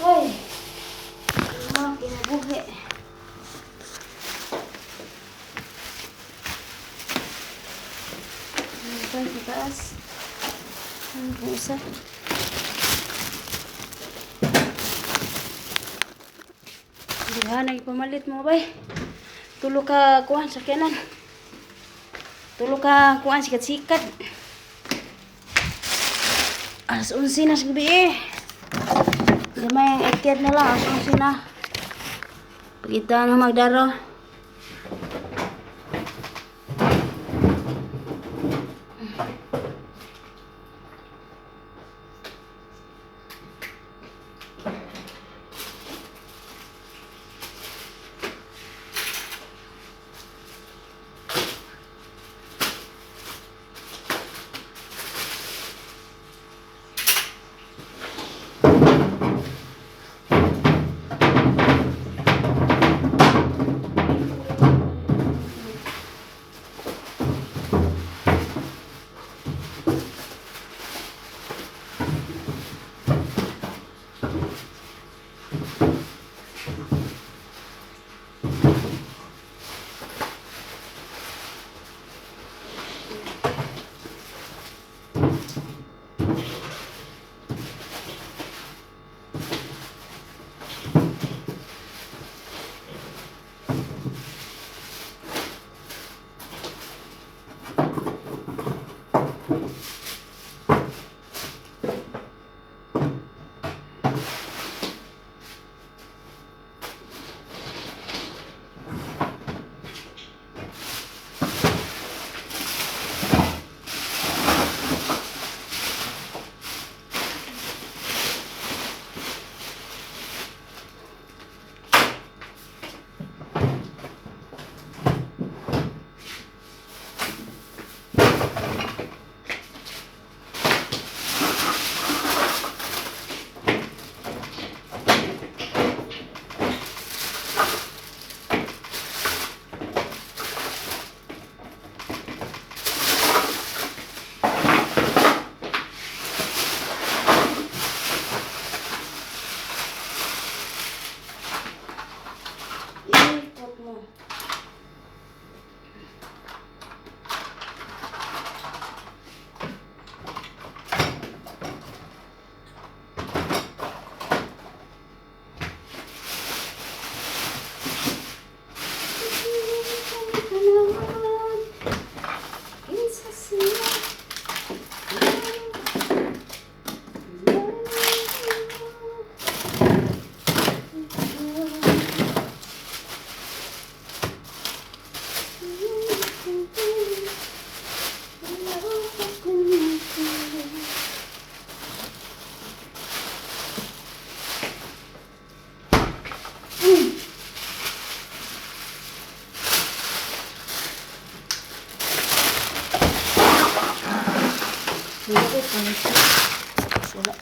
Ay, mga kinabuhi. Ano pa sa taas? Ano po isa? Dihanay pamalit mo bay. Tulo ka kuhan sa kanan. Tulo ka kuhan sikat-sikat. Alas 11 na sa gabi eh. Gamay ang ikyat na lang. Alas 11 na. Pagkita na magdaro. Wala.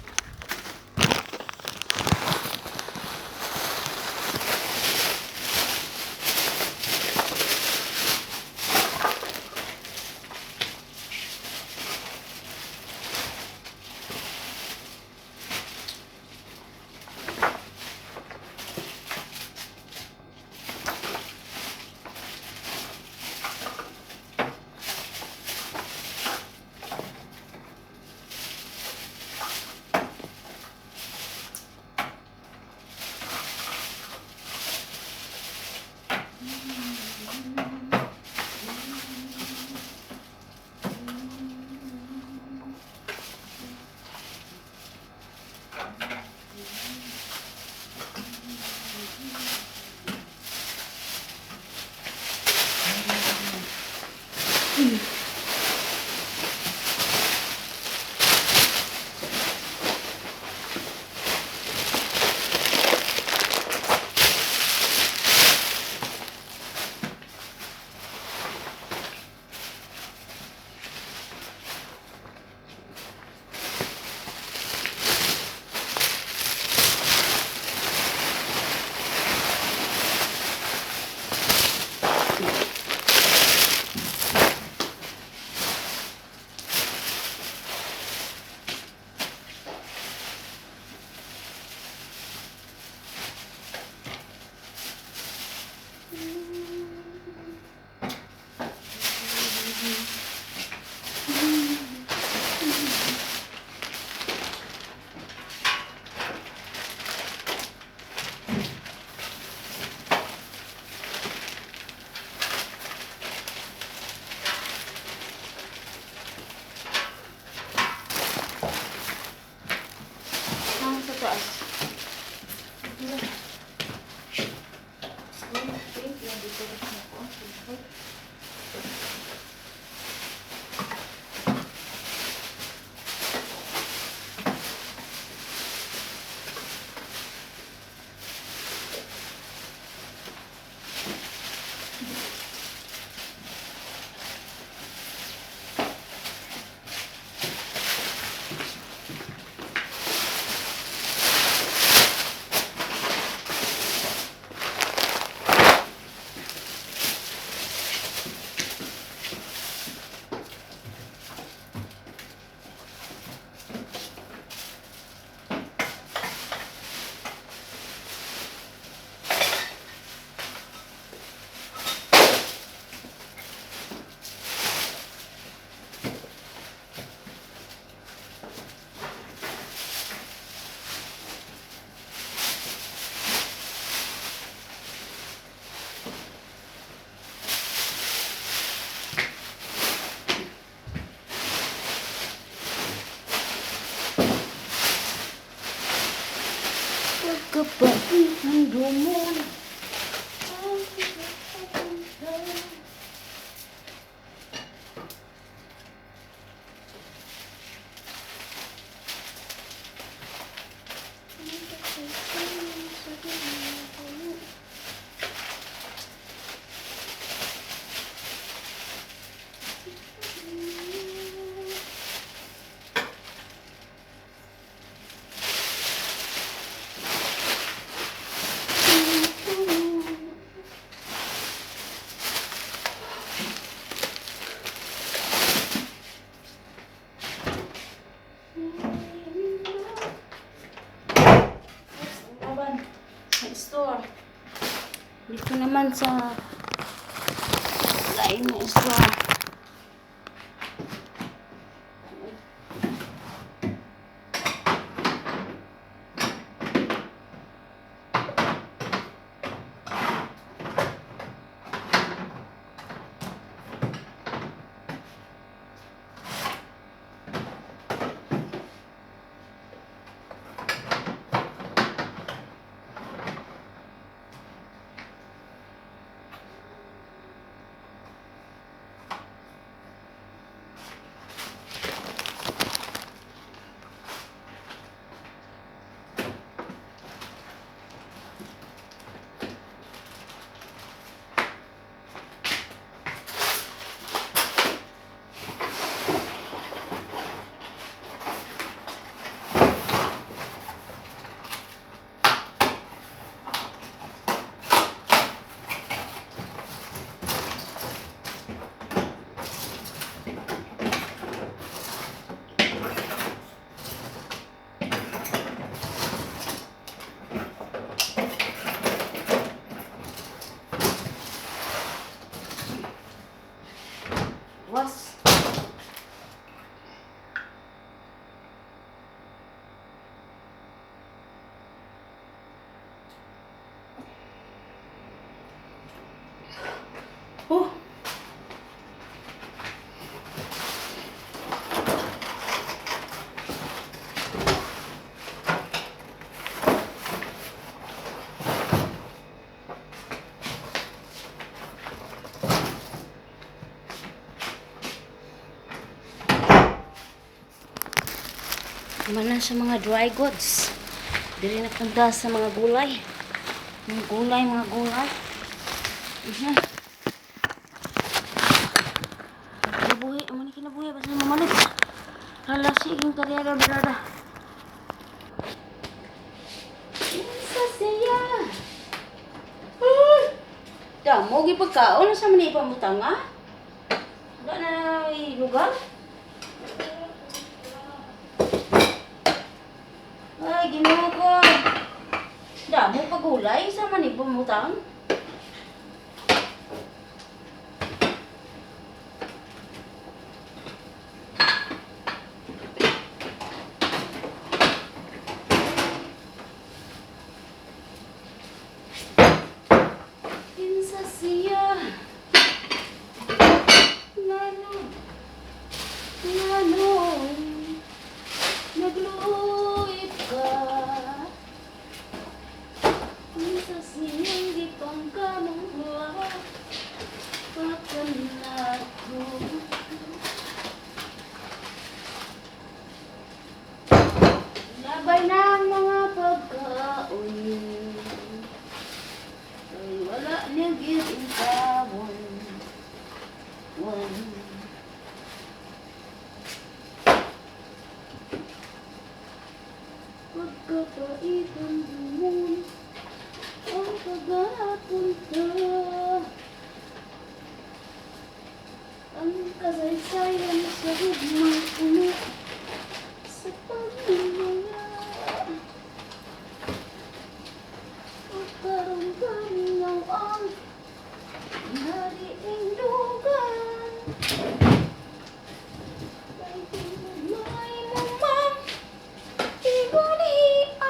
Sa taas. Pagkapait ng dumon. Store. Dito naman sa lain na store. Naman na sa mga dry goods. Dili na punta sa mga gulay. Mga gulay. Kinabuhi, aman kinabuhi. Basta mamalit. Hala, sige karera, berada. Sa siya. Damo, gipagkaon. Nasa man ipamutang, ha? Wala na lugar. Ay, ginoo ko. Damo pagulay. Sa man ipamutang. Kinsa siya. Nagluip ka. Kinsa siyang di pangkamuha. Pakanat ko. Labay na ang mga pagkaon. Ay wala niya gintawan. Pagkapaitan mo ang pag-aapunta. Ang kasaysayan sa hugmang puno sa pagmamaya. Pagkarong-karong ang nariing lugan. May tinumay mo mang igulian.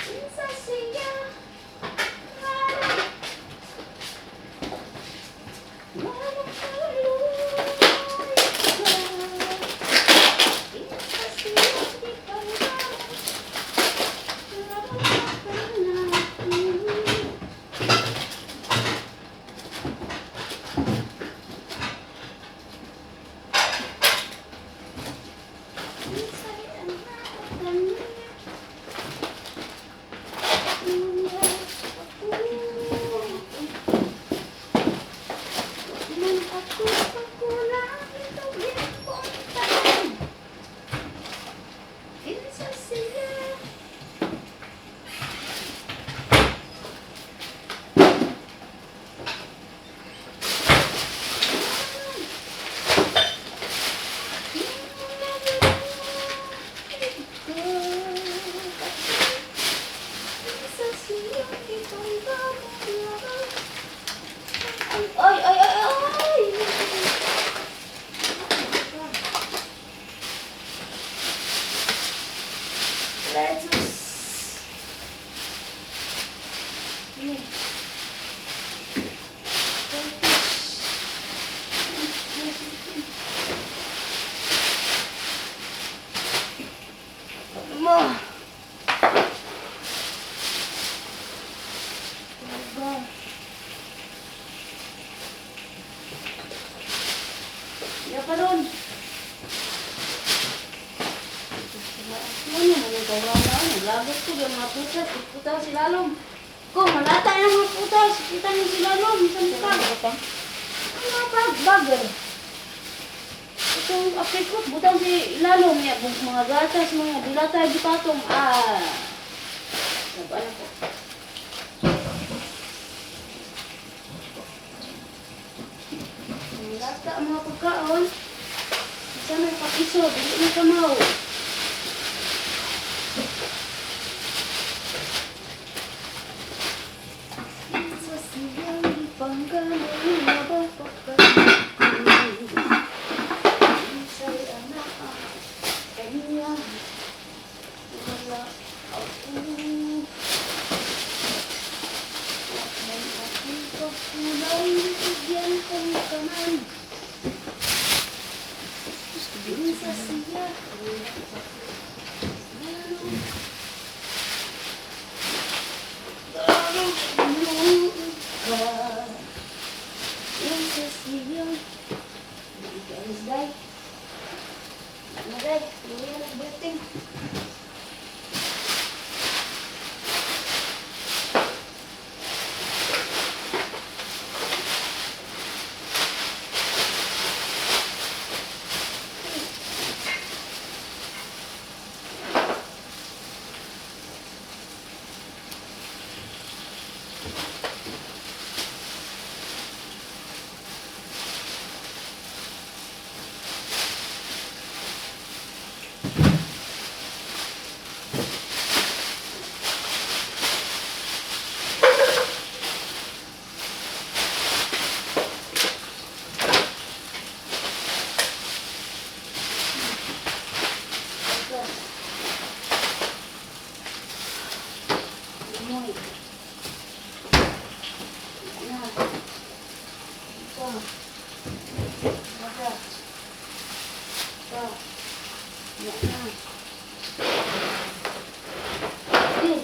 Kinsa siya. Walang kaluy ka. Kinsa siya di pangkaman. Ay, ay, ay, ay! Let's mo. Ya pa ron. Ano mo yung kawala na? Naglagot ko yung mga putas. Putas si Lalom. Kung malata yung mga putas. Kita niyo si Lalom. Saan ka? Ang mga bag-bagal. Itong aprikot. Butang si Lalom niya. Mga gatas, mga dilata, dipatong. Nabala ko. Lata ang mga pagkaon. Sana yung pakiso, hindi na kamaw. Sa siyang ipanggalan, mabapagkain. Isa'y anak ang kanya. Wala ako. May aking pagkulay, bigyan kong kanan. Kinsa siya. Kinsa siya. Guys, Ay. Na. Pa. Baka. Pa. Na. Eh.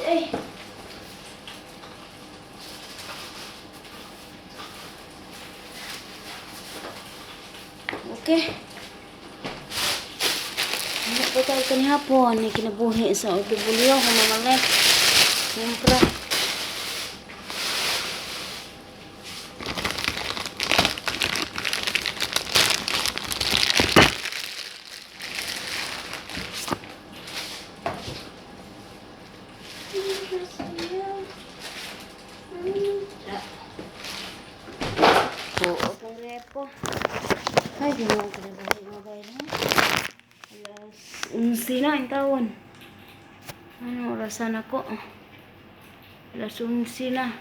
Eh. Okay. Ano po tayo kanihapon? Ni kinabuhi sa Otobulyo. Humamalit. Siyempre. Oo, pang repo. Ay, di mo ako nabasa yung mobile mo. Alas 11 na yung taon. Ano, orasan ako. Alas 11 na.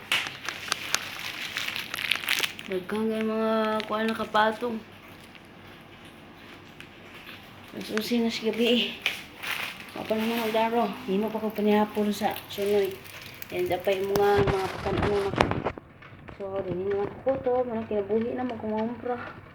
Nagkangay mga kuha na kapatong. Alas 11 na sa gabi eh. Apa naman magdaro. Hindi mo pa ko panihapon sa sunoy. Yan, dapat yung mga pagkanano na. So, rin naman ko to. Mga kinabuhi na magkumampra.